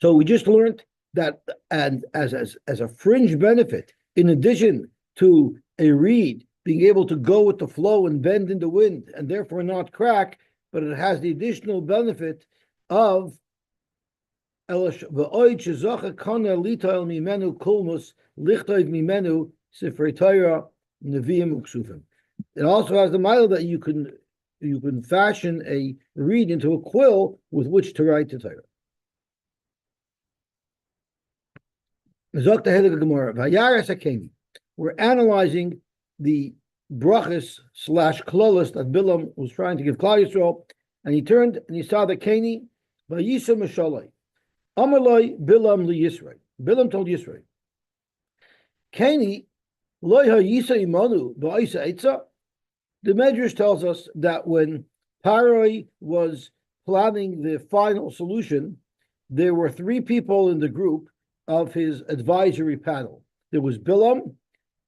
So we just learned that, and as a fringe benefit, in addition to a reed being able to go with the flow and bend in the wind and therefore not crack, but it has the additional benefit of it also has the mile that you can fashion a reed into a quill with which to write the Torah. We're analyzing the brachas / klolos that Bilam was trying to give Klal Yisrael, and he turned and he saw the Keni by Yisra Mishalai. Amalai Bilam li Yisrael. Bilam told Yisrael, Keni loy ha Yisa imanu ba'isa etza. The Medrash tells us that when Paroi was planning the final solution, there were three people in the group of his advisory panel. There was Bilam,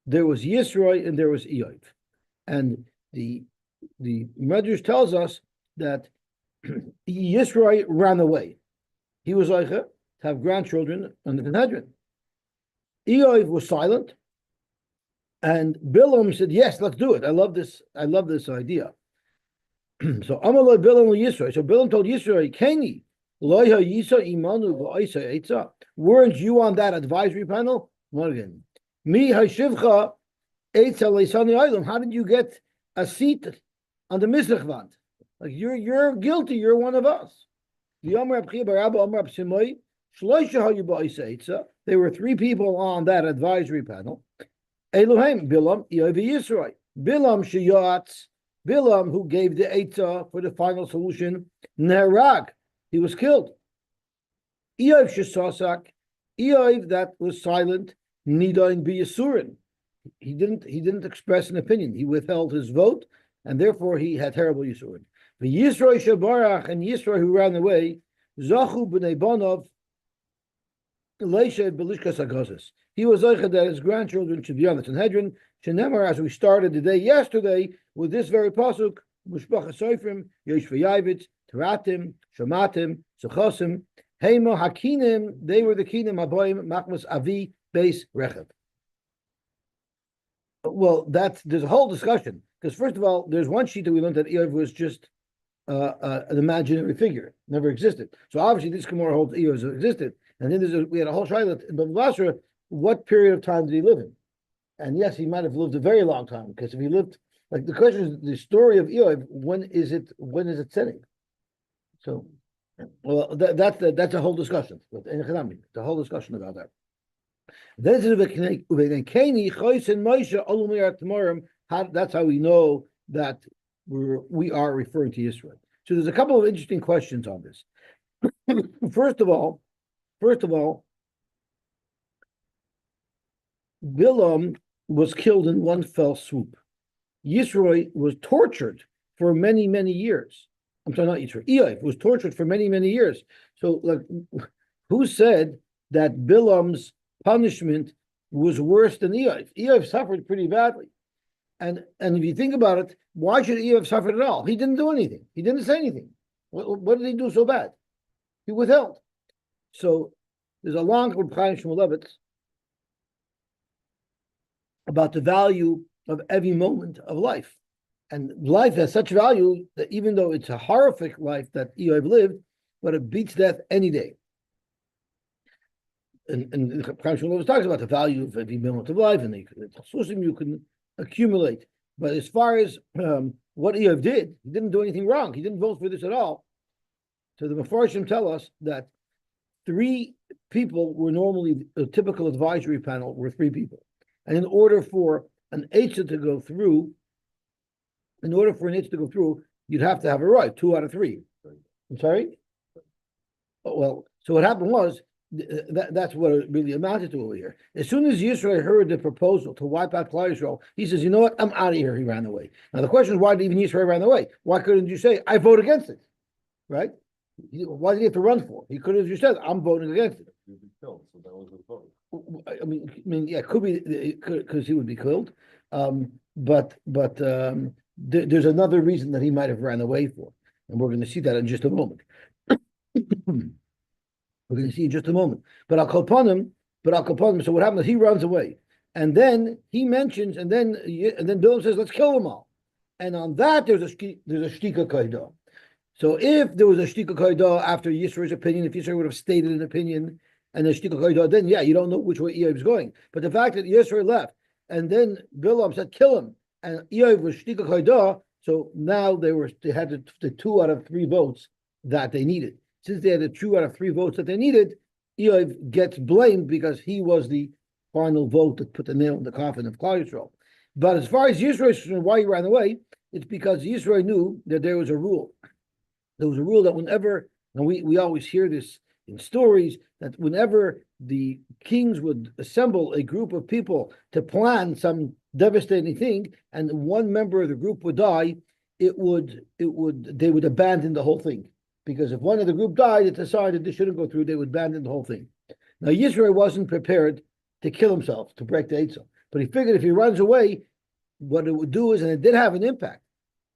there was Yisroi, and there was Eiv. And the Medrash tells us that Yisroi ran away. He was like to have grandchildren on the Sanhedrin. Eiv was silent, and Bilam said, "Yes, let's do it. I love this idea." So Amalai Bilam Yisroi. So Bilam told Yisroi, "Keni loya Yisa imanu va'isa etza." Weren't you on that advisory panel? Morgan. Mi hashivcha etza leisani aylam. How did you get a seat on the Mizrachvant? Like you're guilty. You're one of us. There were three people on that advisory panel. Elohim, Bilam, Eiv, Yisroi. Bilam sheyatz. Bilam, who gave the Eitzah for the final solution, Nerag, he was killed. Eiv shesasak, Eiv that was silent, Nidain b'Yisurin. He didn't express an opinion. He withheld his vote, and therefore he had terrible Yisurin. The Yisroi shebarach and Yisroi who ran away, Zachu b'nei Bonov, Leisha b'lishkas hagazis. He was like that his grandchildren should be on the Sanhedrin. Shenemar, as we started the day yesterday with this very pasuk, Mushpacha Soifrim, Yosh v'Yavitz, Teratim, Shamatim, Sechosim, Heimo Hakinim. They were the Kinim Aboim Machmas Avi Beis Rechav. Well, there's a whole discussion because first of all, there's one sheet that we learned that Eiv was just an imaginary figure, never existed. So obviously, this Gemara holds Eiv existed, and then we had a whole shayla in Bava Basra. What period of time did he live in? And yes, he might have lived a very long time because if he lived, like the question is, the story of Eiv, when is it setting? So, well, that's a whole discussion. The whole discussion about that. That's how we know that we are referring to Israel. So there's a couple of interesting questions on this. First of all, Bilam was killed in one fell swoop. Yisroi was tortured for many, many years. I'm sorry, not Yisroi. Eiv was tortured for many, many years. So, like, who said that Bilam's punishment was worse than Eiv? Eiv suffered pretty badly. And if you think about it, why should Eiv suffer at all? He didn't do anything. He didn't say anything. What did he do so bad? He withheld. So there's a long Chaim Shmulevitz about the value of every moment of life. And life has such value that even though it's a horrific life that Eiv lived, but it beats death any day. And Chaim Shmulevitz talks about the value of every moment of life and the chusim you can accumulate. But as far as what Eiv did, he didn't do anything wrong. He didn't vote for this at all. So the Mefarshim tell us that three people were normally, a typical advisory panel were three people. And in order for an Eitzah to go through, you'd have to have a right, 2 out of 3. I'm sorry? Oh, well, so what happened was, that's what it really amounted to over here. As soon as Yisrael heard the proposal to wipe out Klal Yisrael, he says, you know what, I'm out of here. He ran away. Now the question is, why did even Yisrael ran away? Why couldn't you say, I vote against it? Right? Why did he have to run for it? He could have just said, I'm voting against it. He'd be killed, so that was his vote. I mean, yeah, it could be because he would be killed, but there's another reason that he might have ran away for. And we're going to see that in just a moment. We're going to see in just a moment. But I'll call upon him. So what happens is he runs away. And then he mentions, and then Bilam says, let's kill them all. And on that, there's a shtika kaidah. So if there was a shtika kaidah after Yisro's opinion, if Yisro would have stated an opinion and a shtika kaidah, then yeah, you don't know which way Eob is going. But the fact that Yisro left, and then Bilam said, kill him, and Eob was shtika kaidah, so now they had the 2 out of 3 votes that they needed. Since they had the 2 out of 3 votes that they needed, Eob gets blamed because he was the final vote that put the nail in the coffin of Klal Yisrael. But as far as Yisro is concerned, why he ran away, it's because Yisro knew that there was a rule. There was a rule that whenever, and we always hear this in stories, that whenever the kings would assemble a group of people to plan some devastating thing, and one member of the group would die, they would abandon the whole thing. Because if one of the group died, it decided they shouldn't go through, they would abandon the whole thing. Now, Yisro wasn't prepared to kill himself, to break the Eitzah. But he figured if he runs away, what it would do is, and it did have an impact,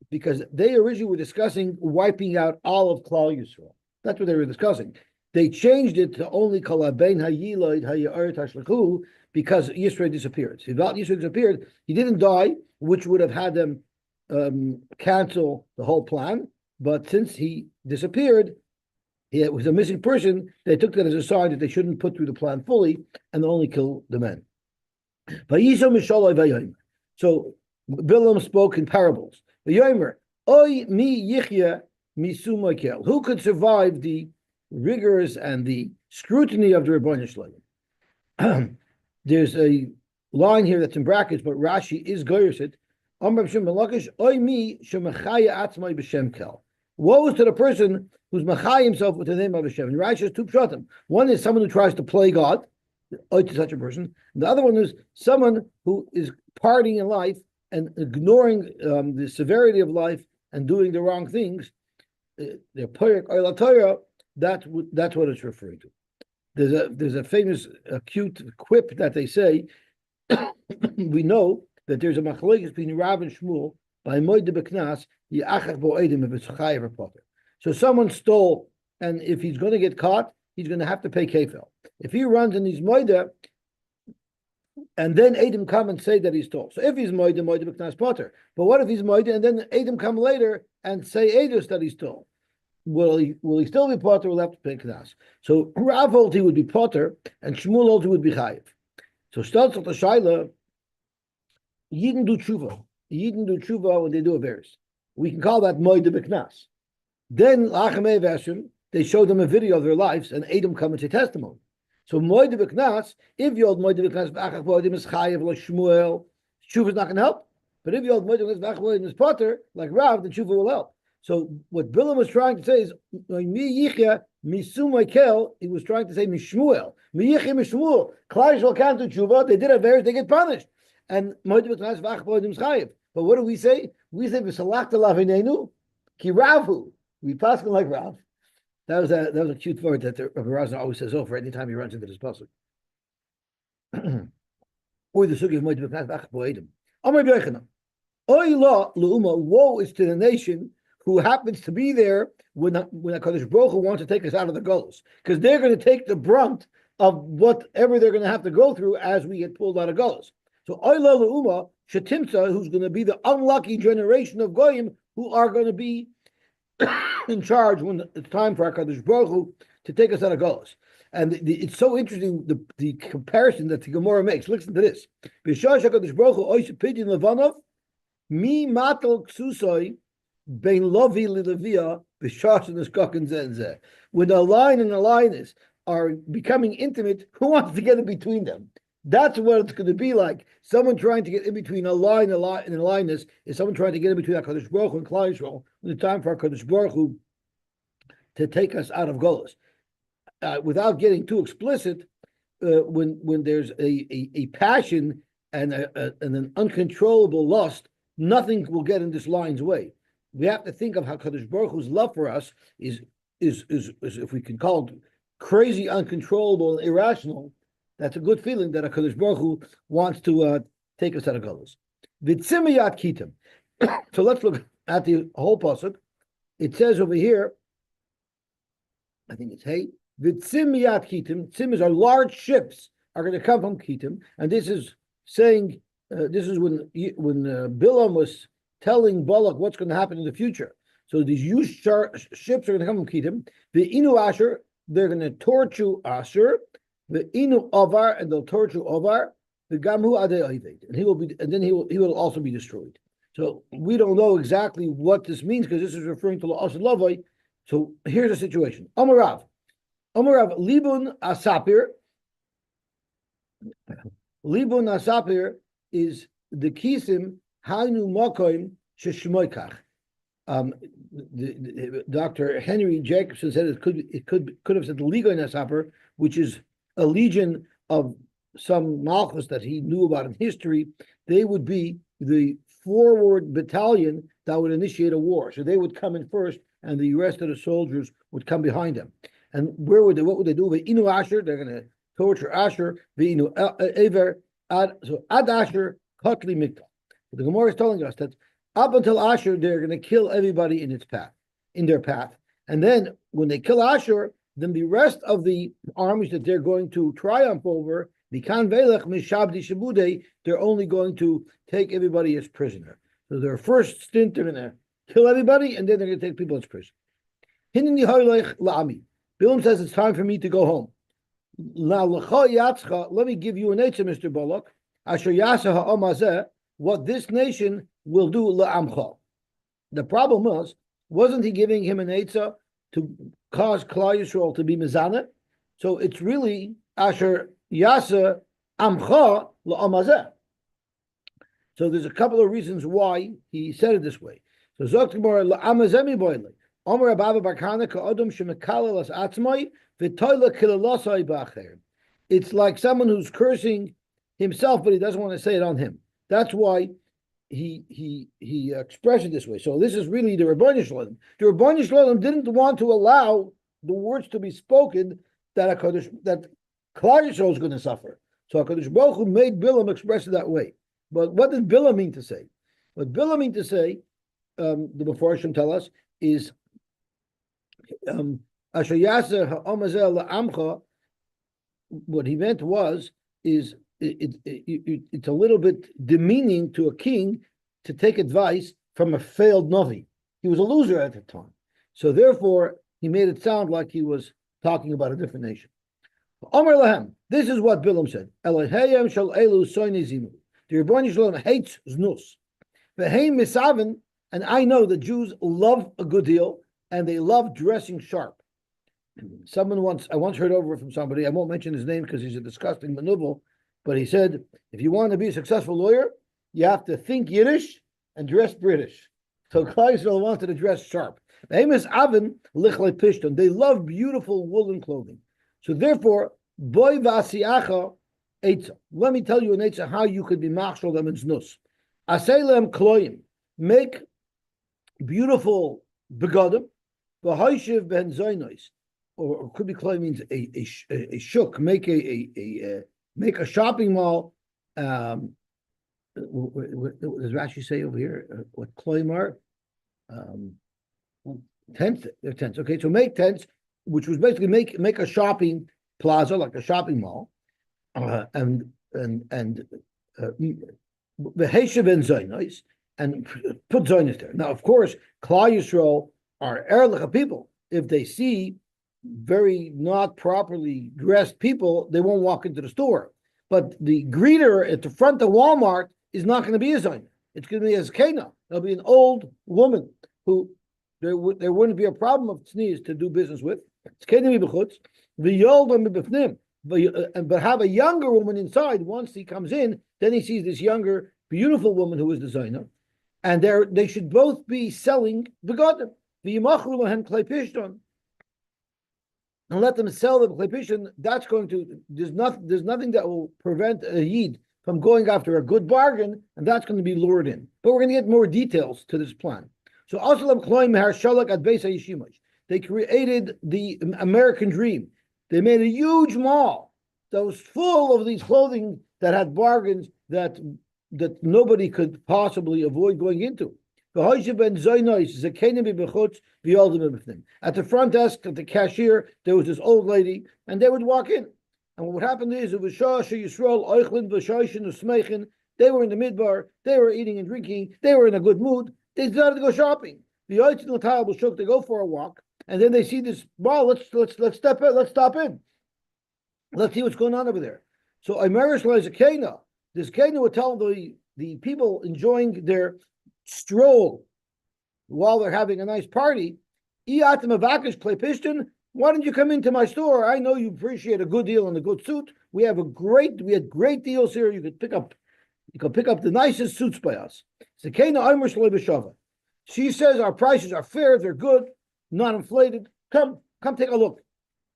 because they originally were discussing wiping out all of Klal Yisrael. That's what they were discussing. They changed it to only Kalabein Hayiloid Hayar Tashlechu because Yisro disappeared. So if Yisro disappeared, he didn't die, which would have had them cancel the whole plan. But since he disappeared, he was a missing person. They took that as a sign that they shouldn't put through the plan fully and only kill the men. So Bilam spoke in parables. Who could survive the rigors and the scrutiny of the Rebbeinu Shalom? There's a line here that's in brackets, but Rashi is goyersit. Woe is to the person who's machai himself with the name of Hashem. And Rashi has 2 pshatim. One is someone who tries to play God, to such a person. And the other one is someone who is partying in life and ignoring the severity of life and doing the wrong things. They're poyek oila Torah. That's what it's referring to. There's a famous cute quip that they say. We know that there's a machlokes between Rav and Shmuel by moed beknas yiachach bo edim if it's chayav or poter. So someone stole, and if he's going to get caught, he's going to have to pay kefil. If he runs and he's moed, and then Edom come and say that he stole. So if he's moed beknas poter. But what if he's moed and then Edom come later and say Edus that he stole? Will he still be potter? Will have to pay knas. So Rav holds he would be potter, and Shmuel holds he would be chayiv. So starts with the shaila. Yidden do tshuva. Yidden do tshuva when they do averis. We can call that moed beknas. Then lachamei v'ashim, they show them a video of their lives, and Edom come and say testimony. So moed beknas, if you hold moed beknas v'achach bo'edim is chayiv like Shmuel, tshuva is not going to help. But if you hold moed beknas v'achach bo'edim is potter like Rav, then tshuva will help. So what Bilam was trying to say is mi yichya misum Michael. He was trying to say mishmuel mi yichya mishmuel. Klal Yisrael can't do tshuva. They did averis, they get punished. And moed beknas v'achach bo'edim is chayiv. But what do we say? We say v'salachta lavinenu ki Ravu. We pass him like Rav. That was a cute word that Rabbi Razan always says over anytime he runs into this pasuk. Or the sugi of moed beknas v'achach bo'edim. Amar b'yochanan. Oy la leuma. Woe is to the nation who happens to be there when HaKadosh Baruch Hu wants to take us out of the goals, because they're going to take the brunt of whatever they're going to have to go through as we get pulled out of goals. So Oyla Le'uma Shetimsa, who's going to be the unlucky generation of Goyim who are going to be in charge when it's time for HaKadosh Baruch Hu to take us out of goals. And it's so interesting the comparison that the Gemara makes. Listen to this: B'shash HaKadosh Baruch Hu Oishe Pidyon Levanov Mi Matal Ksusoi. Bein Lovi Lilevia B'Shash and Zenze. When a lion and a lioness are becoming intimate, who wants to get in between them? That's what it's going to be like. Someone trying to get in between a lion and a lioness is someone trying to get in between HaKadosh Baruch Hu and Klal Yisrael when it's time for HaKadosh Baruch Hu to take us out of Golos. Without getting too explicit, when there's a passion and an uncontrollable lust, nothing will get in this lion's way. We have to think of how HaKadosh Baruch Hu's love for us is if we can call it crazy, uncontrollable, and irrational. That's a good feeling that HaKadosh Baruch Hu wants to take us out of Golos. V'tzimiyat kitim. So let's look at the whole pasuk. it says over here, I think it's hey, Vitzim miyat kitim. Tzim are large ships are going to come from Kitim, and this is saying this is when Bilam was telling Balak what's going to happen in the future. So these huge ships are going to come from Kitim. The Inu Asher, they're going to torture Asher. The Inu Avar, and they'll torture Avar. The Gamu Ade Oived, and he will be, and then he will also be destroyed. So we don't know exactly what this means because this is referring to La'as Lavoi. So here's the situation. Amarav, Libun Asapir. Libun Asapir is the Kisim Hainu Mokoim Sheshmoikach. Dr. Henry Jacobson said it could have said the Ligon Asapir, which is a legion of some malchus that he knew about in history. They would be the forward battalion that would initiate a war. So they would come in first, and the rest of the soldiers would come behind them. And what would they do? Inu Asher, they're going to torture Asher. Inu Ever, so Ad Asher, Kotli Mikta. The Gemara is telling us that up until Asher, they're going to kill everybody in their path. And then when they kill Asher, then the rest of the armies that they're going to triumph over, they're only going to take everybody as prisoner. So their first stint, they're going to kill everybody, and then they're going to take people as prisoner. Bilam says it's time for me to go home. Let me give you an answer, Mr. Balak. What this nation will do la'amcha. The problem wasn't he giving him an eitzah to cause Klal Yisrael to be mizaneh? So it's really Asher Yasa Amcha la'amazeh. So there's a couple of reasons why he said it this way. So Zok Gemara la'amazeh mi boile. Omer Abba Barkana ka'odom shemekala las atzmai v'toila kilalasai ba'acher. It's like someone who's cursing himself, but he doesn't want to say it on him. That's why he expressed it this way. So this is really the Rebbeinu Shalom. The Rebbeinu Shalom didn't want to allow the words to be spoken that Klal Yisrael is going to suffer. So HaKadosh Baruch Hu made Bilam express it that way. But what did Bilam mean to say? What Bilam mean to say, the Mefarshim tell us, is Asher Yasser Ha'omazel La'amcha. What he meant is it's a little bit demeaning to a king to take advice from a failed Navi. He was a loser at the time. So therefore, he made it sound like he was talking about a different nation. Omer Lahem, this is what Bilam said. Elohayim shal elu soini zimu. The Rebbeinu Shalom hates znus. V'heim misaven, and I know the Jews love a good deal, and they love dressing sharp. I once heard over from somebody, I won't mention his name because he's a disgusting maneuver, but he said, if you want to be a successful lawyer, you have to think Yiddish and dress British. So Klal Yisrael wanted to dress sharp. They love beautiful woolen clothing. So therefore, boy v'asiacha eitza. Let me tell you an eitza how you could be machshel them in znus. Aseilem kloim. Make beautiful begadim. V'hayshiv ben zaynos. Or could be kloim means a shuk. Make a shopping mall. What does Rashi say over here? What kloim are? Tents. Okay, so make tents, which was basically make a shopping plaza, like a shopping mall, and the Heshav and Zaynos, and put Zaynos there. Now, of course, Klal Yisrael are Erlich people. If they see very not properly dressed people, they won't walk into the store. But the greeter at the front of Walmart is not going to be a Zayna. It's going to be a Zkena. It'll be an old woman who there wouldn't be a problem of tznius to do business with. But have a younger woman inside. Once he comes in, then he sees this younger, beautiful woman who is the Zayna. And they should both be selling begodim. And let them sell the klepishon. That's going to there's nothing that will prevent a yid from going after a good bargain, and that's going to be lured in. But we're going to get more details to this plan. So they created the American dream. They made a huge mall that was full of these clothing that had bargains that nobody could possibly avoid going into. At the front desk, at the cashier, there was this old lady, and they would walk in. And what happened is, it was they were in the midbar, they were eating and drinking, they were in a good mood, they decided to go shopping. They go for a walk, and then they see this, wow, let's stop in. Let's see what's going on over there. So Imeris was a Kana. This Kana would tell the people enjoying their stroll while they're having a nice party, why don't you come into my store? I know you appreciate a good deal and a good suit. We had great deals here. You could pick up the nicest suits by us. She says our prices are fair, they're good, not inflated. Come take a look.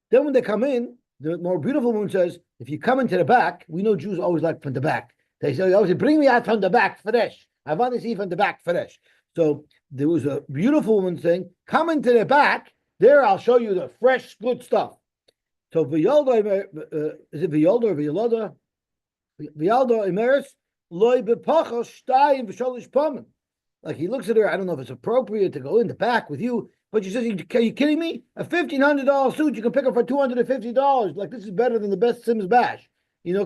Then when they come in, the more beautiful woman says, if you come into the back, we know Jews always like from the back. They say, always bring me out from the back, fresh. I want to see from the back, fresh. So there was a beautiful woman saying, come into the back, there I'll show you the fresh, good stuff. So V'yalda, is it V'yalda or V'yalada? V'yalda Imeris, loy b'pachos shtayim v'sholish pamen. Like he looks at her, I don't know if it's appropriate to go in the back with you, but she says, are you kidding me? A $1,500 suit you can pick up for $250. Like this is better than the best Sims bash.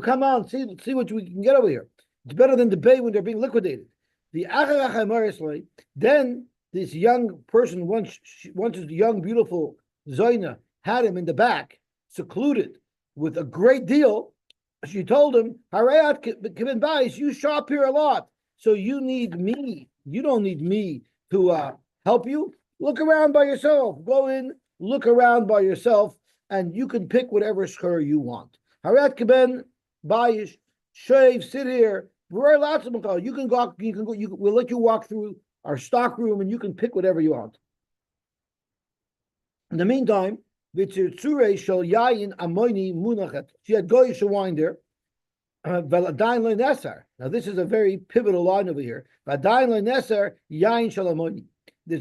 Come on, see what we can get over here. It's better than the bay when they're being liquidated. Then this young person, once the young, beautiful Zaina had him in the back, secluded with a great deal. She told him, you shop here a lot, so you need me. You don't need me to help you. Look around by yourself. Go in, look around by yourself, and you can pick whatever schur you want. Harat keben bayish, shave, sit here. You can go. We'll let you walk through our stock room, and you can pick whatever you want. In the meantime, she had goyish wine there. Now this is a very pivotal line over here. There's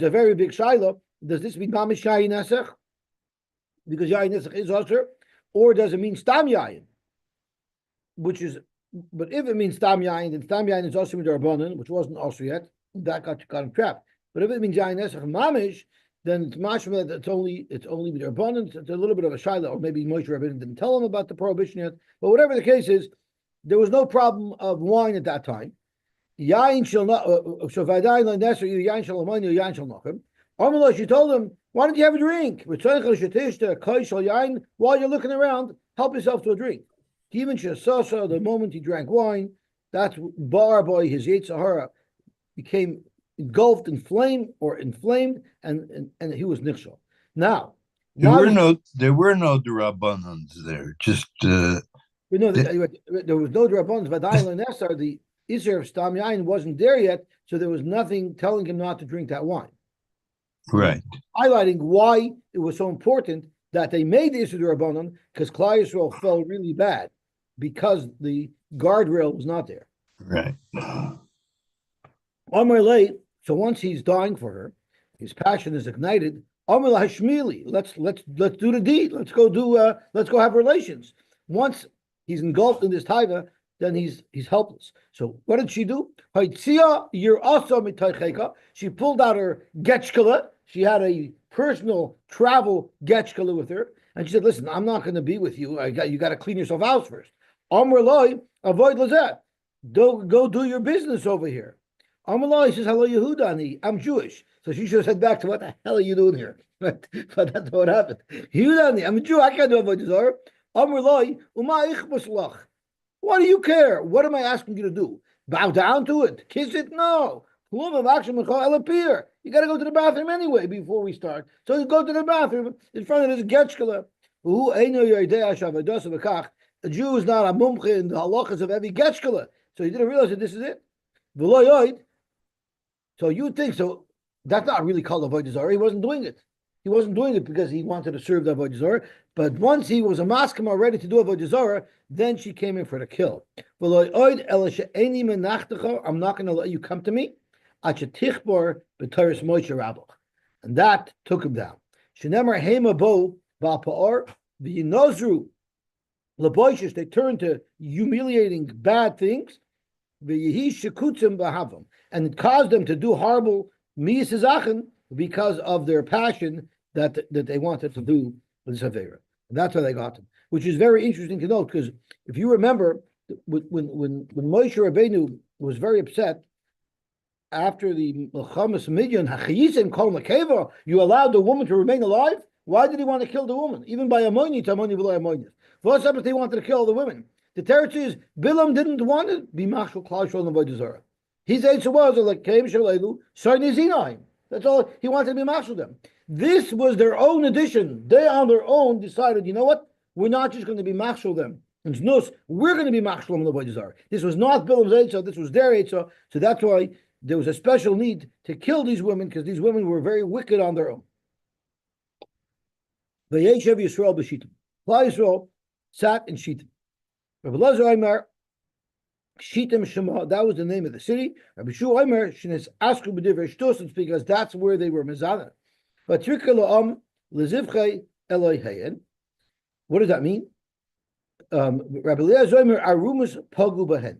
a very big shiloh. Does this mean mamish yayin nesach? Because yayin nesach is usher, or does it mean stam yayin? But if it means stam yayin, then stam yayin is also midrabanan, which wasn't also yet. That got him trapped. But if it means yayin nesach mamish, then it's mashma that it's only midrabanan. It's a little bit of a shiloh, or maybe Moshe Rabbeinu didn't tell him about the prohibition yet. But whatever the case is, there was no problem of wine at that time. Yain shall not. Yain shall amani. Yain shall nachem. She told him, "Why don't you have a drink? While you're looking around, help yourself to a drink." Even Shasasa, the moment he drank wine, that's bar boy his Yetzer Hara became engulfed in flame or inflamed, and he was nichshel. Now, there were no derabanans there. Just there was no derabanans. But the Isser of Stam Yain wasn't there yet, so there was nothing telling him not to drink that wine. Right. Highlighting why it was so important that they made the Isser Rabbanon, because Klal Yisrael fell really bad because the guardrail was not there. Right. Amar late. So once he's dying for her, his passion is ignited. Amar Hashmili. Let's do the deed. Let's go have relations. Once he's engulfed in this taiva, then he's helpless. So what did she do? She pulled out her getchkala. She had a personal travel getchkala with her, and she said, "Listen, I'm not going to be with you. You got to clean yourself out first. Amr loy, avoid lazet. Go do your business over here." Amr loy says, "Hello, Yehudani. I'm Jewish." So she should have said back to, "What the hell are you doing here?" But that's what happened. Yehudani, I'm a Jew. I can't do avoid lazar. Amr loy, uma ichbus lach. What do you care? What am I asking you to do? Bow down to it? Kiss it? No. You got to go to the bathroom anyway before we start. So you go to the bathroom in front of this getchkala. A Jew is not a mumche in the halachas of every getchkala. So he didn't realize that this is it. So you think, so that's not really called avodah zarah. He wasn't doing it. He wasn't doing it because he wanted to serve the avodah zarah. But once he was a maskama ready to do avodah zarah, then she came in for the kill. I'm not going to let you come to me. And that took him down. They turned to humiliating bad things, and it caused them to do horrible because of their passion that they wanted to do with Savera. And that's how they got them, which is very interesting to note, because if you remember, when Moshe Rabbeinu was very upset after the Milchamas Midian, you allowed the woman to remain alive. Why did he want to kill the woman? Even by Ammoni to Ammoni below Ammoni. What's up if they wanted to kill the women? The territory is Bilam didn't want to be Machshel Klal Yisrael and Avodah Zarah. His answer was like Keim Shalelu Sarnizinaim. That's all he wanted to be Machshel them. This was their own addition. They on their own decided, you know what? We're not just going to be Machshel them. And Znus, we're going to be Machshel them and Avodah Zarah. This was not Bilam's Eitzah, this was their Eitzah. So that's why there was a special need to kill these women, because these women were very wicked on their own. Vayeshev Yisrael b'Shittim. Klal Yisrael sat in Shittim. Rabbi Elazar Omer, Shittim Shema, that was the name of the city. Rabbi Shua Omer, Shines Asku b'divrei shtus, it's because that's where they were mezana. But Tirka la'am lezivchei Eloi heyen. What does that mean? Rabbi Elazar Omer, Arumas pagu bahen.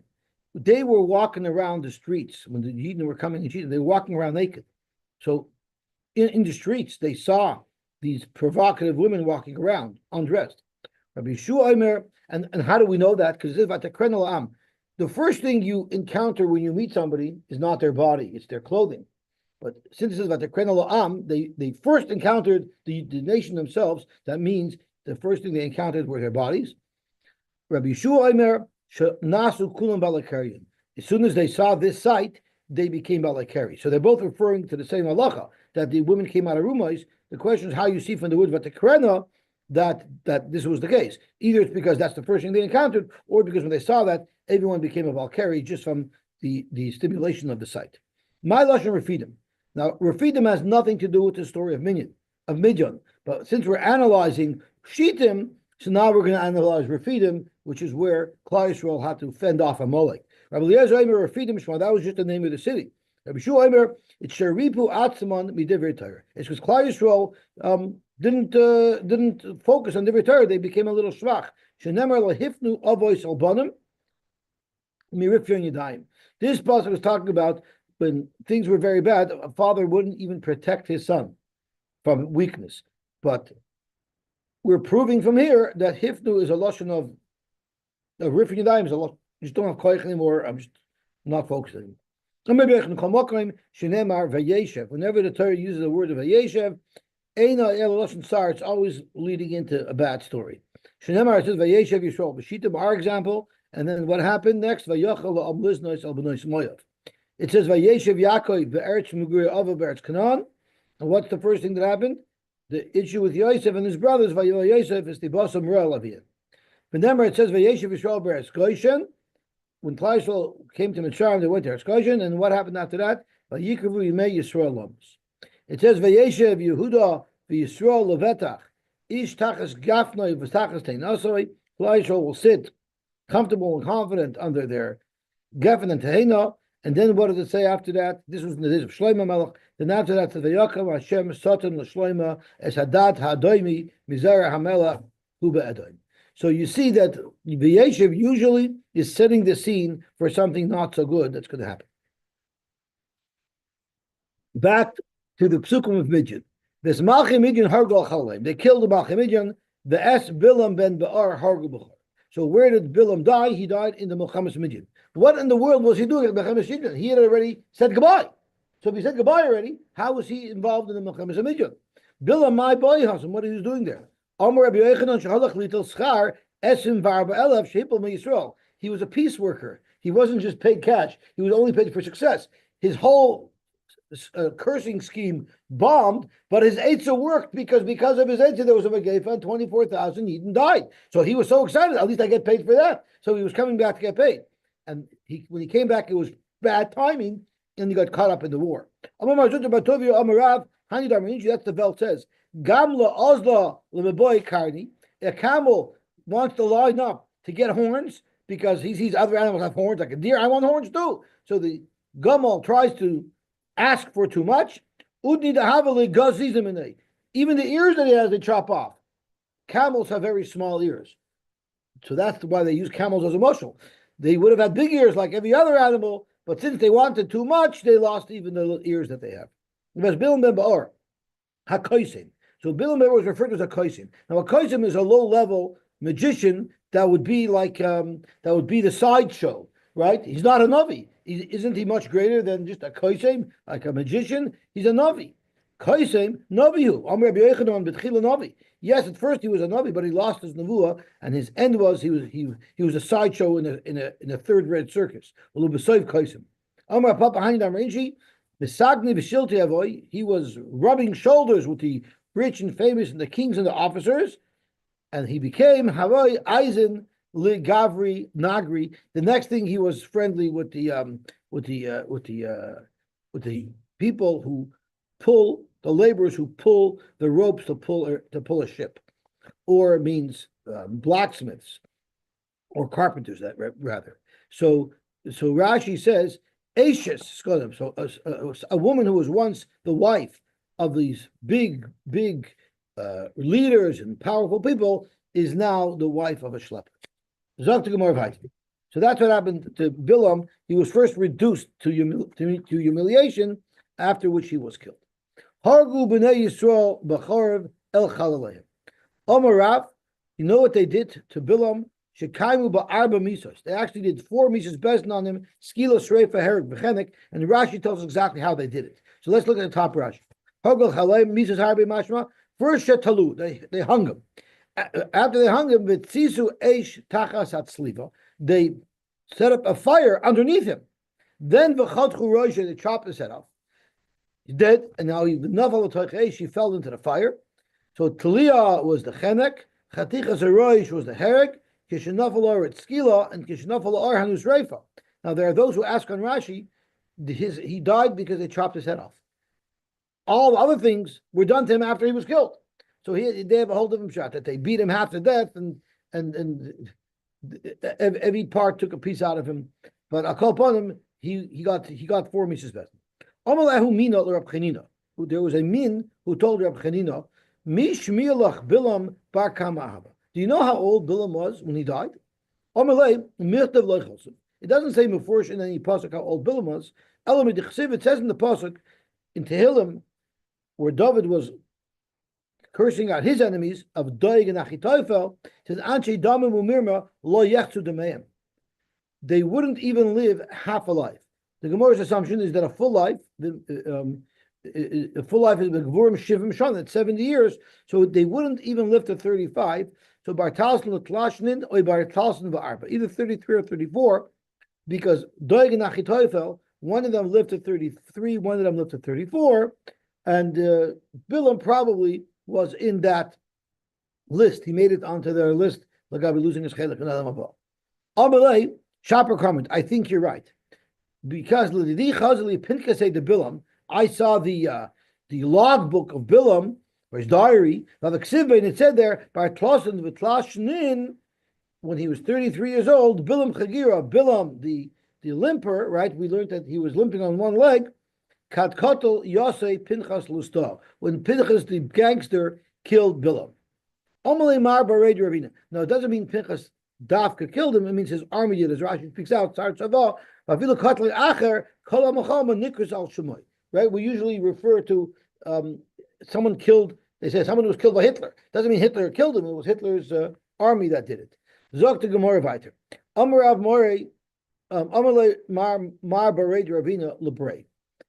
They were walking around the streets when the Yidden were coming in Shittim. They were walking around naked. So in the streets, they saw these provocative women walking around undressed. Rabbi Shua Omer, and how do we know that? Because the first thing you encounter when you meet somebody is not their body, it's their clothing. But since it says they first encountered the nation themselves. That means the first thing they encountered were their bodies. Rabbi Shua Omer, Nasu Kulam Balakarian. As soon as they saw this sight, they became Balakari. So they're both referring to the same halacha, that the women came out of Rumais. The question is how you see from the words Vatakrena that this was the case. Either it's because that's the first thing they encountered, or because when they saw that, everyone became a Valkyrie just from the stimulation of the sight. My Lashon Refidim. Now, Refidim has nothing to do with the story of Midian. But since we're analyzing Shittim, so now we're going to analyze Refidim, which is where Klal Yisrael had to fend off Amalek. Rabbi Eliezer Omer Refidim Shema, that was just the name of the city. Rabbi Shua Omer, it's Sheripu Atzman Midivrei Torah. It's because Klal Yisrael didn't focus on Divrei Torah. They became a little shvach. Shenemar lahifnu avois albanim mirifyon yadayim. This pasuk was talking about when things were very bad, a father wouldn't even protect his son from weakness. But we're proving from here that hifnu is a lashon of rifyon yadayim. Is a lashon. I just don't have koich anymore. I'm just not focusing. Whenever the Torah uses the word of Vayeshev, it's always leading into a bad story. It says Vayeshev Yisrael b'Shittim, our example, and then what happened next? It says Vayeshev Yaakov be'eretz Mugurei Ava be'eretz Canaan, and what's the first thing that happened? The issue with Yosef and his brothers. Vayeshev is the basam Rel Aviyah. Whenever it says Vayeshev Yisrael be'eretz Goshen, when Klal Yisrael came to Mitzrayim, they went to Excursion, and what happened after that? Vayikavu Yimei Yisrael Lamos. It says Vayeshev Yehuda v'Yisrael Levetach Ish Tachas Gafnoi v'Tachas Teinasoi. Klal Yisrael will sit comfortable and confident under their Geffen and Tehena. And then what does it say after that? This was in the days of Shlomo Melech. Then after that, it says Vayakam Hashem Satan l'Shlomo Es Hadat Hadoimi Mizera Hamelach Hu Be'edoim. So you see that Vayeshev usually is setting the scene for something not so good that's going to happen. Back to the Psukim of Midian. This Malchim Midian Hargal Chalaim. They killed the Malchim Midian. The Es Bilam ben Ba'ar Hargal B'chor. So where did Bilam die? He died in the Milchamas Midian. What in the world was he doing at Milchamas Midian? He had already said goodbye. So if he said goodbye already, how was he involved in the Milchamas Midian? Bilam my boy Hassan, what he was doing there? Amar Rabbi Yochanan Shahalach Litel Schar Esim Varba Elef Shepel Yisrael. He was a peace worker. He wasn't just paid cash. He was only paid for success. His whole cursing scheme bombed, but his Eitzah worked because of his Eitzah there was a Megefa and 24,000 Eden died. So he was so excited. At least I get paid for that. So he was coming back to get paid. And when he came back, it was bad timing, and he got caught up in the war. That's the belt says. Gamla Ozla Lemeboy Karni. A camel wants to line up to get horns because he sees other animals have horns, like a deer. I want horns too. So the Gamal tries to ask for too much. Even the ears that he has, they chop off. Camels have very small ears. So that's why they use camels as a mushal. They would have had big ears like every other animal, but since they wanted too much, they lost even the little ears that they have. was Bilam ben Ba'or, HaKoisim. So Bilam ben Ba'or was referred to as a Koisim. Now a Koisim is a low-level magician that would be like that would be the sideshow, right? He's not a Navi. Isn't he much greater than just a Koisim, like a magician? He's a Navi. Koisim, Navihu. Amr Rabbi Yochanan B'tchila Navi. Yes, at first he was a Navi, but he lost his Nevuah, and his end was he was a sideshow in a third-rate circus. Koisim. Amr Papa Hainam Renshi, Misagni V'Shilti Avoy. He was rubbing shoulders with the rich and famous and the kings and the officers, and he became Havai Eisen Li Gavri Nagri. The next thing, he was friendly with the people who pull the laborers who pull the ropes to pull a ship, or means blacksmiths or carpenters. That rather. So Rashi says Ashes. So a woman who was once the wife of these big leaders and powerful people is now the wife of a shlepper. So that's what happened to Bilam. He was first reduced to humiliation, after which he was killed. Hargu b'nei Yisrael b'chorev el chalaleim. Omarav, you know what they did to Bilam? Shekaimu ba'arba misos. They actually did 4 misos bezin on him. Skila sreifa herek b'chenek. And Rashi tells us exactly how they did it. So let's look at the top Rashi. Hargu chaleim misos harbe mashma. First shetalu, they hung him. After they hung him, v'tzisu eish tachas atzliva. They set up a fire underneath him. Then v'chadchu roisha, they chopped his head off. He's dead, and now she fell into the fire. So Talia was the chenek, Chatichas Aroish was the herek, Kishanafal at skila, and Kishanafal hanus reifa. Now there are those who ask on Rashi, he died because they chopped his head off. All the other things were done to him after he was killed. So they have a whole different shot that they beat him half to death, and every part took a piece out of him. But I call upon him, he got 4 mitzvahs best. There was a min who told Rab Chanina, Bilam bar Kamahaba. Do you know how old Bilam was when he died? It doesn't say Mefurish in any pasuk how old Bilam was. It says in the pasuk in Tehillim, where David was cursing out his enemies of Doeg and Achitophel, says Anshe Damim Umirma lo yechzu demeim. They wouldn't even live half a life. The Gemara's assumption is that a full life is the Gvurim Shivim Shana, that's 70 years, so they wouldn't even live to 35. So Bartalson Latlashnin or Bartalson Va'arba, either 33 or 34, because Doeg and Achitophel, one of them lived to 33, one of them lived to 34, and Bilam probably was in that list. He made it onto their list, like I'll be losing his chelik and Adam Abba. Amalei, Shopper comment, I think you're right. Because L'didi Chazali Pinkasei de Bilam, I saw the logbook of Bilam, or his diary, and it said there, Bartlosin V'tlashnin, when he was 33 years old, Bilam Chagira, Bilam, the limper, right? We learned that he was limping on one leg. Katkotel Yosy Pinchas Lusta, when Pinchas the gangster killed Bilam. Omalei Mar Bared Ravina. Now it doesn't mean Pinchas Dafka killed him, it means his army did, as Rashi speaks out, right? We usually refer to someone killed, they say someone who was killed by Hitler. Doesn't mean Hitler killed him, it was Hitler's army that did it. Zog to Gemara weiter. Amarav More, Amalei Mar Bared Ravina Lebrei.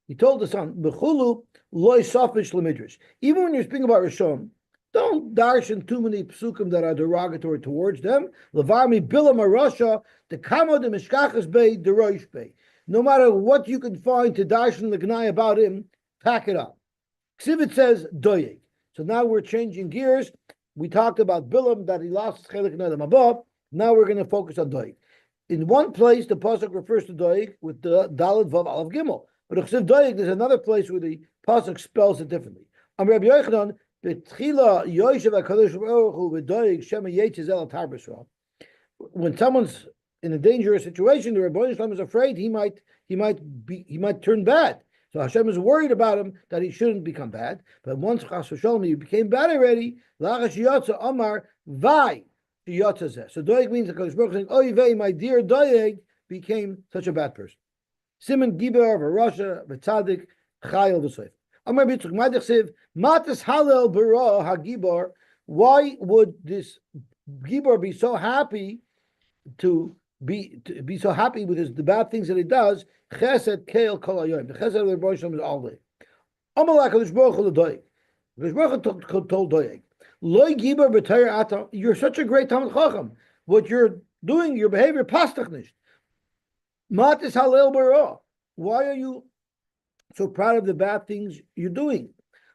He told the son, Bechulu loy safish lemidrash. Even when you're speaking about Rishon, don't darshan too many psukim that are derogatory towards them. Levarmi bilam arasha the kamo de mishkachas bay de roish bay. No matter what you can find to darshan the gnai about him, pack it up. Ksivit says doyeg. So now we're changing gears. We talked about Bilam that he lost his chelik and adam above. Now we're going to focus on doyeg. In one place, the pasuk refers to doyeg with the dalad vav alav gimel. But Chsiv Doeg, there's another place where the pasuk spells it differently. Rabbi Yochanan, when someone's in a dangerous situation, the Rebbeinu Shalom is afraid he might turn bad. So Hashem is worried about him that he shouldn't become bad. But once Chas v'Shalom he became bad already, Amar Vai. So Doeg means the Kodesh Baruch saying, "Oy vei, my dear Doeg became such a bad person." Simon Giber of Russia, V'tzadik, Chayil v'Soif. Amar Bitzuk, Ma'dechsiv, Matas Halel Bara Hagibor. Why would this Gibor be so happy to be so happy with the bad things that he does? Chesed Keil Kol Hayoim. The Chesed of the Rebbe Shalom is all day. Amalek Hakadosh Baruch Hu l'Doeg. Hakadosh Baruch Hu told Doeg, Loi Gibor b'Torah Ata. You're such a great Talmid Chacham. What you're doing, your behavior, pastach nicht. Matis Halel Bara. Why are you so proud of the bad things you're doing?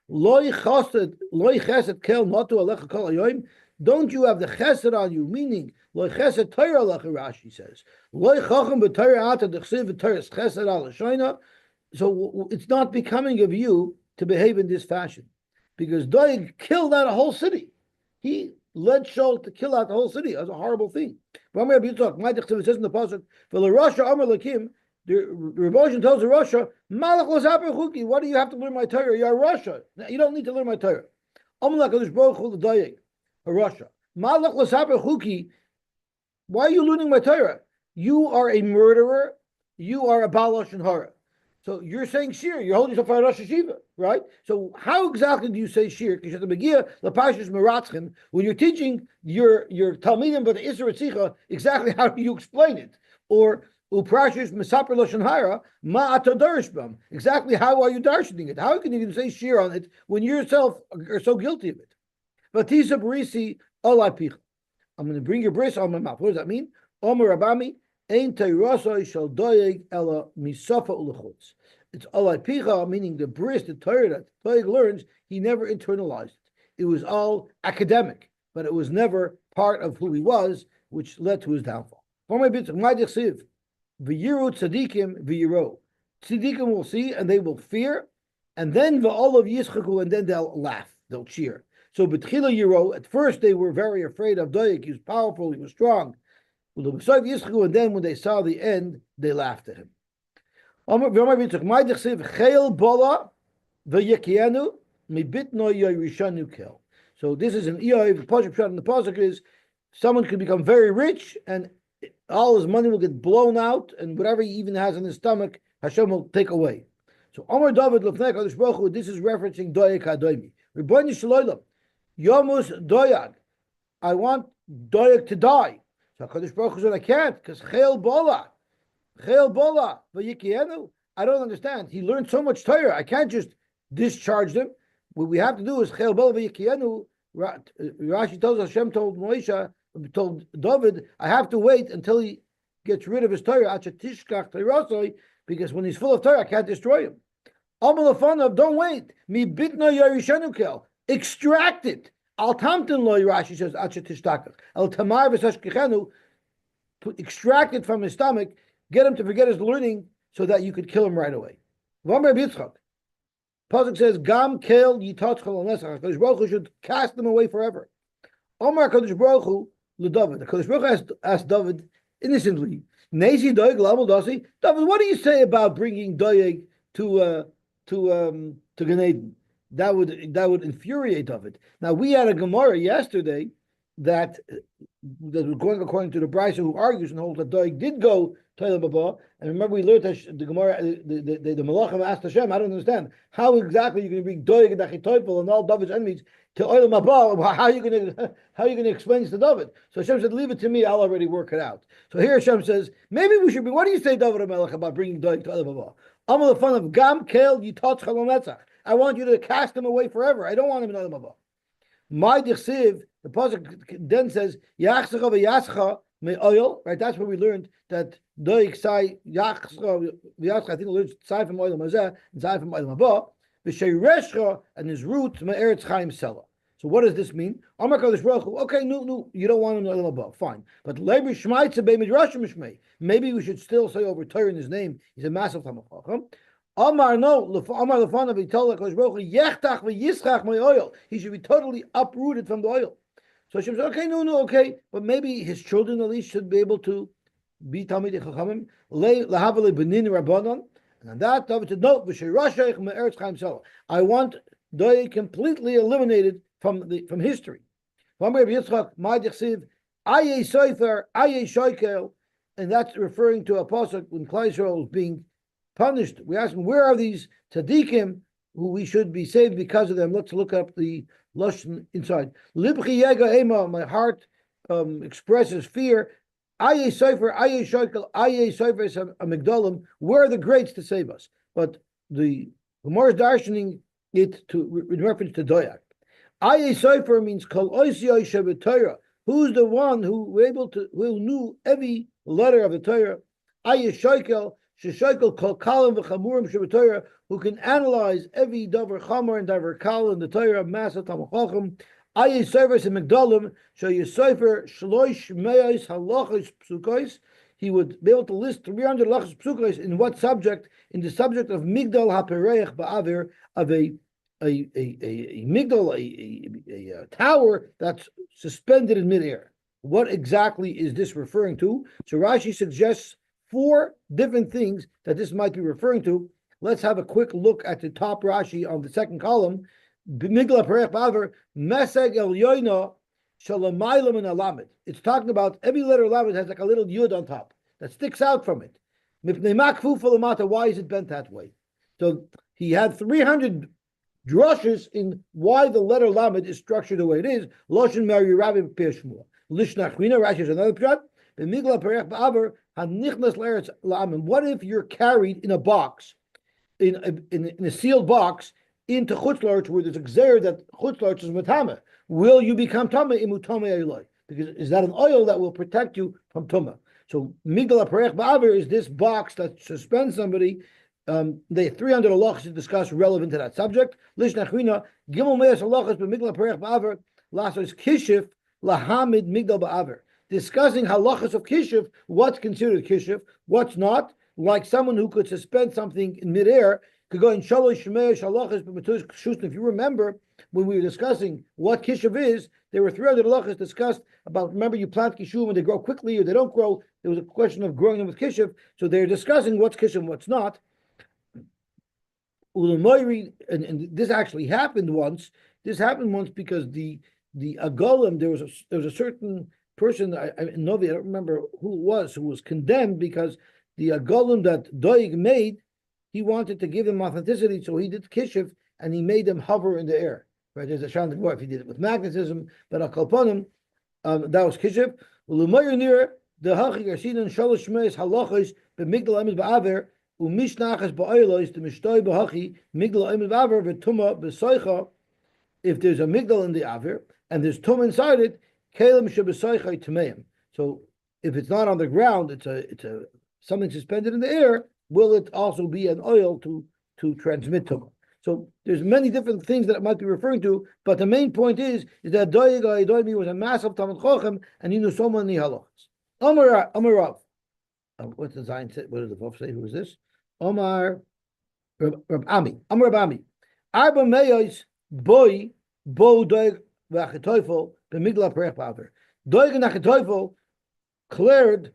Loi chesed kel natu alecha kol hayoim. Don't you have the chesed on you? Meaning, loi chesed Torah alecha. Rashi says, loi chacham b'Torah ata dechsiv v'Torah chesed al hashoina. So it's not becoming of you to behave in this fashion, because Doeg killed out a whole city. He led Shaul to kill out the whole city. That's a horrible thing. It says in the pasuk, "V'lerasha amar lakim." The Rebbe tells the Russia, Malach l'zaper chuki. What do you have to learn my Torah? You're Russia. You don't need to learn my Torah. Amalek Hakadosh Baruch Hu l'Doeg, Russia. Malach l'zaper chuki. Why are you learning my Torah? You are a murderer. You are a balosh and hara. So you're saying shir. You're holding yourself for a Rosh Hashiva, right? So how exactly do you say shir? When you're teaching your talmidim but the Isra Tzitcha, exactly how do you explain it? Or Uprashis Mesaper Lashon Hara, Ma'ata Darishbam. Exactly how are you darshaning it? How can you even say shir on it when you yourself are so guilty of it? Vatisa Barisi Olapich. I'm going to bring your bris on my mouth. What does that mean? Omer Rabami, Ein Teirasai Shal Doeg Ela Misafa Ulachutz. It's Olapicha, meaning the bris, the Torah that Doeg learns, he never internalized it. It was all academic, but it was never part of who he was, which led to his downfall. V'yiru tzadikim v'yiro. Tzadikim will see and they will fear, and then v'olav yischaku, and then they'll laugh, they'll cheer. So b'tchila yiro, at first they were very afraid of Doeg. He was powerful, he was strong. And then when they saw the end, they laughed at him. So this is an Iyov. The Pasuk in the Pasuk is someone could become very rich and all his money will get blown out, and whatever he even has in his stomach, Hashem will take away. So Amar David Lefnei Kadosh Baruch Hu, this is referencing Doeg Hadoimi. Rebbeinu Shloim, Yomus Doeg. I want Doeg to die. So Kadosh Baruch Hu said, I can't, because Chel Bola, V'yikienu. I don't understand. He learned so much Torah. I can't just discharge them. What we have to do is Chel Bola V'yikienu. Rashi tells us, Hashem told Moshe, told David, I have to wait until he gets rid of his Torah, because when he's full of Torah, I can't destroy him. Don't wait. Extract it. Al tamtin lo, Rashi says, Al tamar v'sashkichenu, extract it from his stomach, get him to forget his learning so that you could kill him right away. Pasuk says, Gam kel yitatchel al-nesach. Kadosh Baruch Hu should cast them away forever. Omar Kadosh Baruch Hu l'David. Kadosh Baruch Hu asked David innocently, Nezi Doeg l'amol dasi. David, what do you say about bringing Doeg to Gan Eden? That would infuriate David. Now we had a Gemara yesterday that was going according to the Brisa, who argues and holds that Doeg did go to Olam Haba. And remember, we learned that the Gemara, the Malachim asked Hashem, I don't understand how exactly you're going to bring Doeg and Achitophel and all David's enemies to Olam Haba. How are you going to explain this to David? So Hashem said, leave it to me. I'll already work it out. So here Hashem says, maybe we should be. What do you say, David HaMelech, about bringing Doeg to Olam Haba? Amal the fun of Gam Kel Yitat Chalom Netzach. I want you to cast him away forever. I don't want him in Olam Haba. My Dichsiv, the pasuk then says, Yachscha v'yascha me'oil, right? That's where we learned that Doeg sai Yachscha v'yascha, I think we learned sai from Olam Hazeh and sai from Olam Haba, v'sheirescha, and his root me'eretz chaim sela. So what does this mean? Amar Kadosh Baruch Hu, okay, no, you don't want him in Olam Haba, fine. But lebi shmaitze be'midrashim mishmei. Maybe we should still say over Torah in his name. He's a massive Talmid Chacham. Amar no, Amar lefanav, he told Kadosh Baruch Hu, yechtach v'yischach me'oil. He should be totally uprooted from the oil. So Hashem said, okay, no, okay, but maybe his children at least should be able to be Talmidei Chachamim, lahavale benin rabbanon, and on that David said, no, v'sheirasheich me'eretz chaim sela. I want Doeg completely eliminated from history. And that's referring to a pasuk when Klal Yisrael was being punished. We ask him, where are these tzaddikim who we should be saved because of them. Let's look up the lashon inside. Libchi yega ema, my heart expresses fear. Aye Sefer, Aye Shokel, Aye Sefer Amigdalim, where are the greats to save us? But the Gemara is darshaning it in reference to Doyak. Aye Sefer means Kol Oisiyai Shebet. Who's the one who knew every letter of the Torah? Aye Shokel, Sheshokel Kol Kalim v'Chamurim Shebet, who can analyze every davar chamor and davar kal in the Torah, Masa Tamachachim. Aye Sefer Amigdalim, Shayesefer Shloish Meis Halachos Psukos. He would be able to list 300 halachos psukos in what subject? In the subject of Migdal HaPereich Ba'aver, of a migdal, a tower that's suspended in midair. What exactly is this referring to? So Rashi suggests 4 different things that this might be referring to. Let's have a quick look at the top Rashi on the second column. Migdal HaPereich Ba'aver, Meseg El Yoina Shalamaylam and Alamid. It's talking about every letter Alamid has like a little yud on top that sticks out from it. Why is it bent that way? So he had 300 drushes in why the letter Lamed is structured the way it is. Loshen Mary Rabbi Peshmua. Lishnachina, Rashi is another pshat. B'migla perech ba'aver hanichnas le'eretz la'amim. What if you're carried in a box, in a sealed box, into Chutzlarch where there's a gzer that Chutzlarch is matama? Will you become tama imutame eloi? Because is that an oil that will protect you from tuma? So migla perech ba'aver is this box that suspends somebody. The 300 halachas to discuss relevant to that subject. Lishnachina gimel meis halachas b'migla perech ba'aver lasos kishif lahamid migdal ba'aver. Discussing halachas of kishif, what's considered kishif, what's not. Like someone who could suspend something in midair could go in shalosh shmeish halachas b'metus kshusn. If you remember when we were discussing what kishif is, there were 300 halachas discussed about. Remember, you plant kishuf and they grow quickly or they don't grow. There was a question of growing them with kishif. So they're discussing what's kishif and what's not. And this actually happened once. This happened once because the Agolim, there was a certain person, I don't remember who it was condemned because the Agolim that Doig made, he wanted to give them authenticity, so he did kishif and he made them hover in the air. Right? There's a shandik more if he did it with magnetism, but akalponim, that was kishif. The hachig arsinan shalosh shmeis halachos b'migdal emes ba'aver. Umishnachas ba'olos the mishtoi b'hachi migdal emes ba'aver v'tuma b'soicha. If there's a migdal in the aver and there's tum inside it, kalim shebesoicha tmeim. So if it's not on the ground, it's a something suspended in the air. Will it also be an oil to transmit tum? So there's many different things that it might be referring to, but the main point is that Doig was a massive Talmud Chochem and he knew so many halachas. Amarav. What's the Zion say? What does the Vov say? Who is this? Omar Rab Ami. Amar Rab Ami. Arba meyos boy bo Doig v'achetoifel b'migla perech ba'aver. Doig and achetoifel cleared.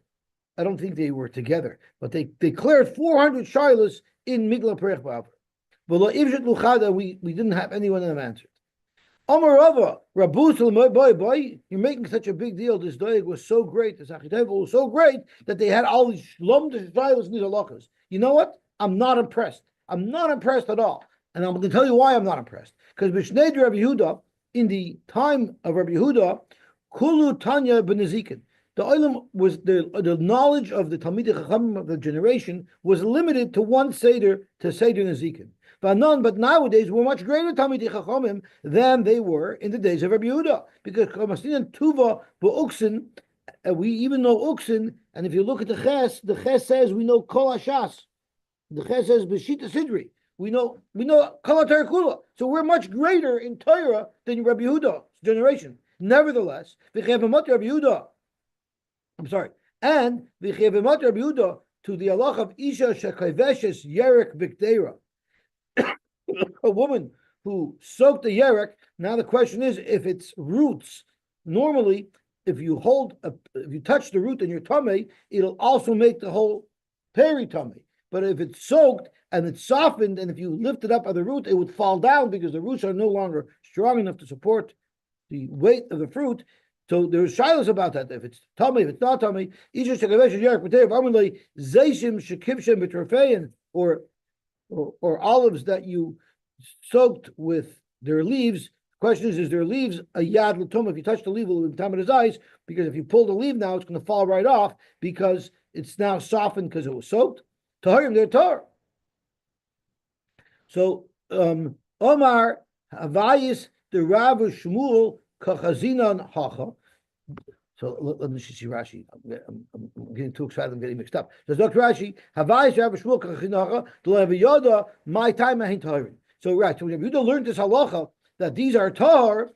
I don't think they were together, but they cleared 400 shilas in migla perech ba'aver. But we didn't have anyone of them answered. Amar Rava, Rabusel boy, you're making such a big deal. This Doeg was so great, this Achitevel was so great that they had all these shlom shilas and these halachas. You know what? I'm not impressed. I'm not impressed at all. And I'm going to tell you why I'm not impressed. Because B'shnei Rabbi Yehuda, in the time of Rabbi Yehuda, Kulu Tanya B'nezikin, the olam was the knowledge of the Talmidei Chachamim of the generation was limited to one seder, to Seder Nezikin. But nowadays we're much greater Talmidei Chachamim than they were in the days of Rabbi Yehuda, because Kamasinan Tuva B'Uksin, we even know Uksin, and if you look at the Ches says we know Kol Hashas. The Ches says B'Shita Sidri. We know Kol HaTorah Kula. So we're much greater in Torah than Rabbi Yehuda's generation. Nevertheless, V'chevemat Rabbi Yehuda. I'm sorry, and V'chevemat Rabbi Yehuda to the halach of Isha Shekaveshes Yerek B'Kdeira. A woman who soaked the yerek. Now the question is, if it's roots, normally if you touch the root in your tummy, it'll also make the whole peri tummy. But if it's soaked and it's softened, and if you lift it up at the root, it would fall down because the roots are no longer strong enough to support the weight of the fruit. So there's shilas about that. If it's tummy, if it's not tummy, or olives that you soaked with their leaves. Question is their leaves a yad l'tum? If you touch the leaf, it will be his eyes, because if you pull the leaf now, it's going to fall right off because it's now softened because it was soaked. Taharim, they're tar. So Omar Havayis the Rav Shmuel Kachazinan Hacha. So let me see Rashi. I'm getting too excited. I'm getting mixed up. So Dr. Rashi, Havayis Rav Shmuel Kachazinan Hacha. D'Lev Yoda my time ahin taharim. So right. So when Yehuda learned this halacha that these are tar,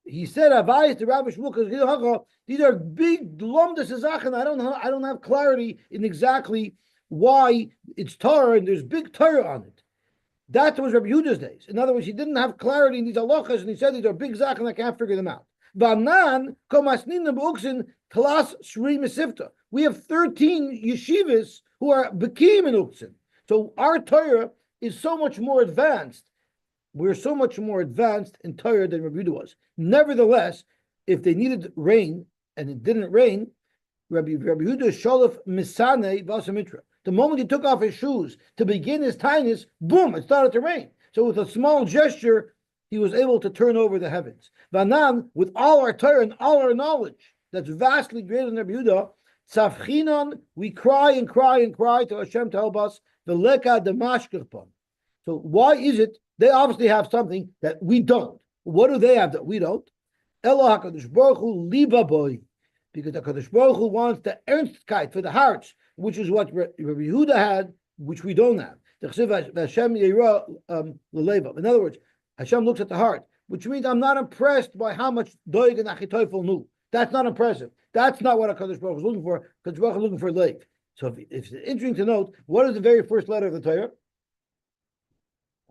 he said Havayis the Rav Shmuel Kachazinan Hacha. These are big lomdas zachen. I don't have clarity in exactly why it's tar, and there's big tar on it. That was Rabbi Yehuda's days. In other words, he didn't have clarity in these halachas, and he said these are big zach, and I can't figure them out. We have 13 yeshivas who are bekim in uktzin. So our Torah is so much more advanced. We're so much more advanced in Torah than Rabbi Yehuda was. Nevertheless, if they needed rain and it didn't rain, Rabbi Yehuda sholef misane vasamitra. The moment he took off his shoes to begin his tinus, boom, it started to rain. So with a small gesture, he was able to turn over the heavens. Vanan, with all our Torah and all our knowledge, that's vastly greater than Rabbi Yehuda, tzavchinon, we cry and cry and cry to Hashem to help us, the leka demashkirpon. So why is it? They obviously have something that we don't. What do they have that we don't? Elo HaKadosh Baruch Hu liba boy. Because the HaKadosh Baruch Hu wants the ernstkeit for the hearts, which is what Rabbi Yehuda had, which we don't have. In other words, Hashem looks at the heart, which means I'm not impressed by how much Doeg and Achitophel knew. That's not impressive. That's not what HaKadosh Baruch is looking for. HaKadosh Baruch is looking for leif. So if it's interesting to note, what is the very first letter of the Torah?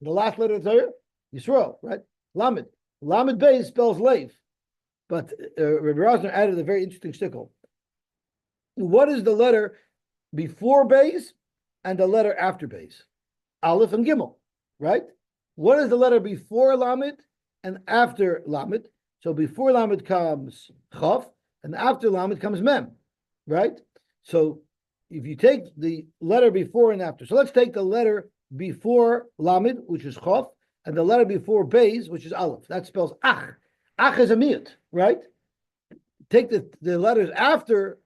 The last letter of the Torah? Yisrael, right? Lamed. Lamed Beis spells leif. But Rabbi Rosner added a very interesting shtickle. What is the letter before Beis and the letter after Beis? Aleph and Gimel, right? What is the letter before Lamed and after Lamed? So before Lamed comes Chav, and after Lamed comes Mem, right? So if you take the letter before and after, so let's take the letter before Lamed, which is Chav, and the letter before Beis, which is Aleph. That spells Ach. Ach is a miyut, right? Take the letters after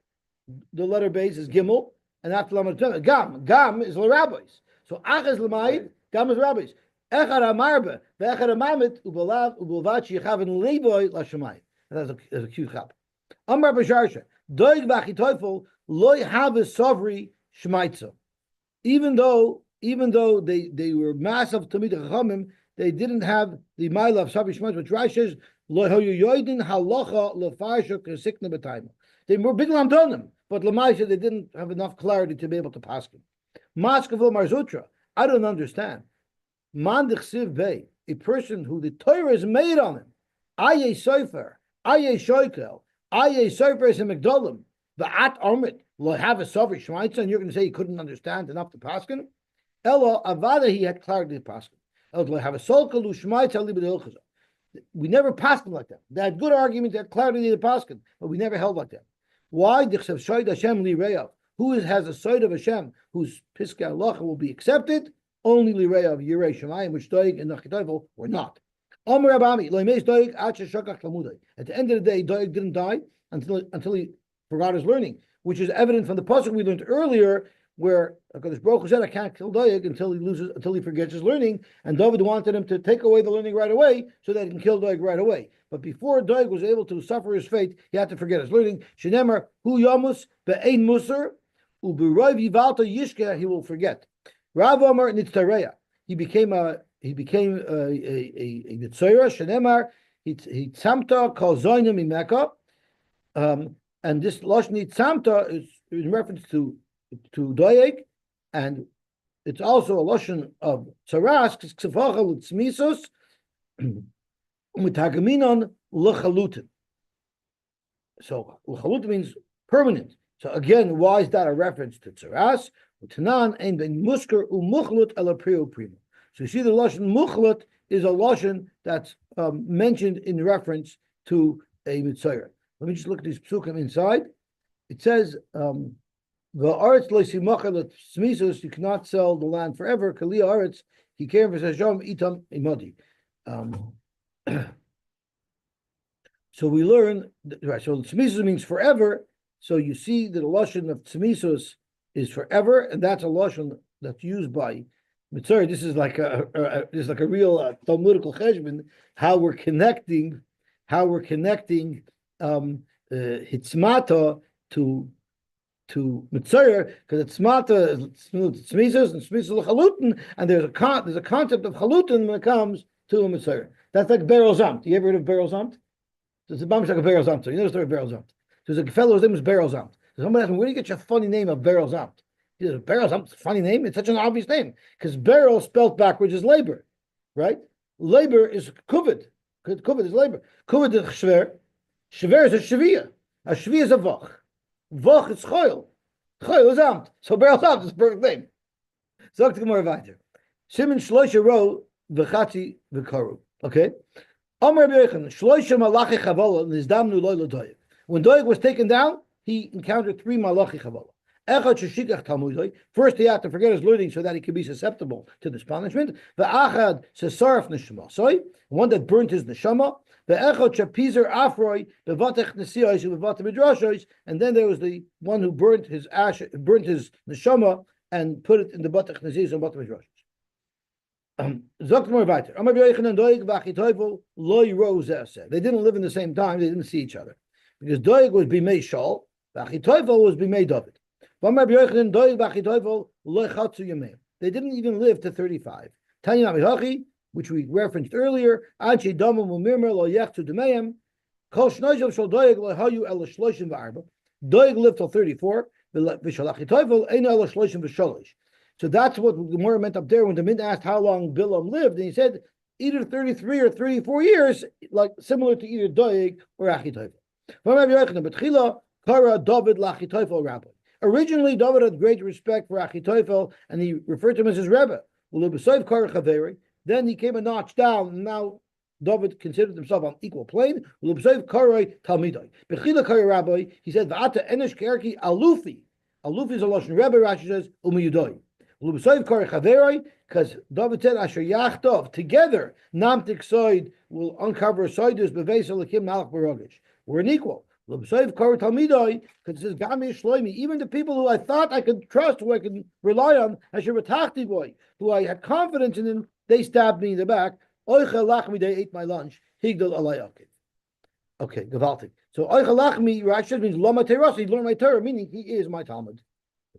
the letter Beis is Gimel, and after Lamed Gam. Gam is the rabbis. So Ach is Lamayid, Gam is rabbis. Echad Amarbe, Ve'echad Amamet, Ubalav, Ubulvat, Shechaven Levoy, Lashamayim. And that's a cute chap. Amar Basharsha, Doig Vachitoifel, Loy have a Sovri Shmaitza. Even though they were massive Talmid Chachamim, they didn't have the Mila of Sovri Shmaitza, which Rashi says, Lo Hoyu Yoidin Halacha Lefarsha Kesikna B'Taima. They were big Lamdonim, but Lamaisha, they didn't have enough clarity to be able to pass him. Maskavil Marzutra, I don't understand. Mandich Siv Bey, a person who the Torah is made on him. Aye Sofer, Aye Shoikel, Aye Sofer is a Megdolim. The At Omrit will have a Sofer Shmaitza, and you're going to say he couldn't understand enough to pass him? Elo Avada, he had clarity to pass him. Elo have a Solkalu Shmaitza Libid. We never passed him like that. They had good argument, they had clarity to pass him, but we never held like that. Why? Dichsev Shoyd Hashem Li Reyav. Who has a side of Hashem whose Piskei Halacha will be accepted? Only Lireyav Yirei Shemayim, which Doeg and Nachitovel were not. Amar Rabami, Loimeis Doeg Acha Shakach Talmudai. At the end of the day, Doeg didn't die until he forgot his learning, which is evident from the pasuk we learned earlier, where HaKadosh Baruch Hu said, "I can't kill Doeg until he forgets his learning." And David wanted him to take away the learning right away, so that he can kill Doeg right away. But before Doeg was able to suffer his fate, he had to forget his learning. Shenemar Hu Yamus Be'ein Musar U'B'Roi Vivalta Yishke, he will forget. Rav Omer Nitztareya. He became a Nitzayra. Shenemar he tzamta kol zoynim imeka. And this lashon tzamta is in reference to Doeg, and it's also a lashon of tzaras ksefachal tzmisos mitagaminon lechalutin. So lechalutin means permanent. So again, why is that a reference to tzaras? Tanan and ben musker umuchlut elapriu prima. So you see, the lashon muchlut is a lashon that's mentioned in reference to a mitzayra. Let me just look at these psukim inside. It says, "The aretz loisimacha smisos, you cannot sell the land forever. Kali aretz He came for Sashom Itam Imodi. So we learn, right? So tzmisus means forever. So you see that the lashon of tzmisus is forever, and that's a lashon that's used by Mitzvah. This is like a real Talmudical cheshbon. How we're connecting hitzmata to Mitzvah, because it's tzmata, tzmisus, and tzmisus chalutin, and there's a concept of chalutin when it comes to a Mitzvah. That's like Beryl Zamt. You ever heard of Beryl Zamt? It's a bump like a Beryl Zamt. So you know the story of Beryl Zamt. There's a fellow, his name was Beryl Zamt. So somebody asked him, where do you get your funny name of Beryl Zamt? He said, Beryl Zamt, it's a funny name. It's such an obvious name. Because Beryl spelled backwards is labor, right? Labor is kuved. Kuved is labor. Kuved is shver. Shver is a shviyah. A shviyah is a vach. Vach is choil. Choil is Zamt. So Beryl Zamt is the perfect name. So to more weiter. Simon Shloisha Ro v'chatzi v'karu. Okay? When Doeg was taken down, he encountered 3 malachi chavala. First, he had to forget his learning so that he could be susceptible to this punishment. One that burnt his neshama. And then there was the one who burnt his neshama and put it in the batach nesiyos and batach midrashos. They didn't live in the same time. They didn't see each other because Doeg was bimei Shaul, Achitophel was bimei David. They didn't even live to 35. Which we referenced earlier. Doeg lived till 34. So that's what the Gemara meant up there when the Min asked how long Bilam lived, and he said either 33 or 34 years, like similar to either Doeg or Achitophel. Originally, David had great respect for Achitophel, and he referred to him as his Rebbe. Then he came a notch down, and now David considered himself on equal plane. He said, V'ata enish kerki alufi. Alufi is a Lashon Rebbe, Rashi says, umiyudoi. Because David said, Asher Yachtov, together, Namtik Soid will uncover Soidus Bevesel Lakim Malach Barogish. We're an equal. Because it says, Gami Shloimi, even the people who I thought I could trust, who I could rely on, Asher Batachti boy, who I had confidence in them, they stabbed me in the back. Oicha Lachmi, they ate my lunch. Higdal Alayakiv. Okay, Gavaltik. So Oicha Lachmi, Rashi means Lama Terasi, learn my Torah, meaning he is my Talmud.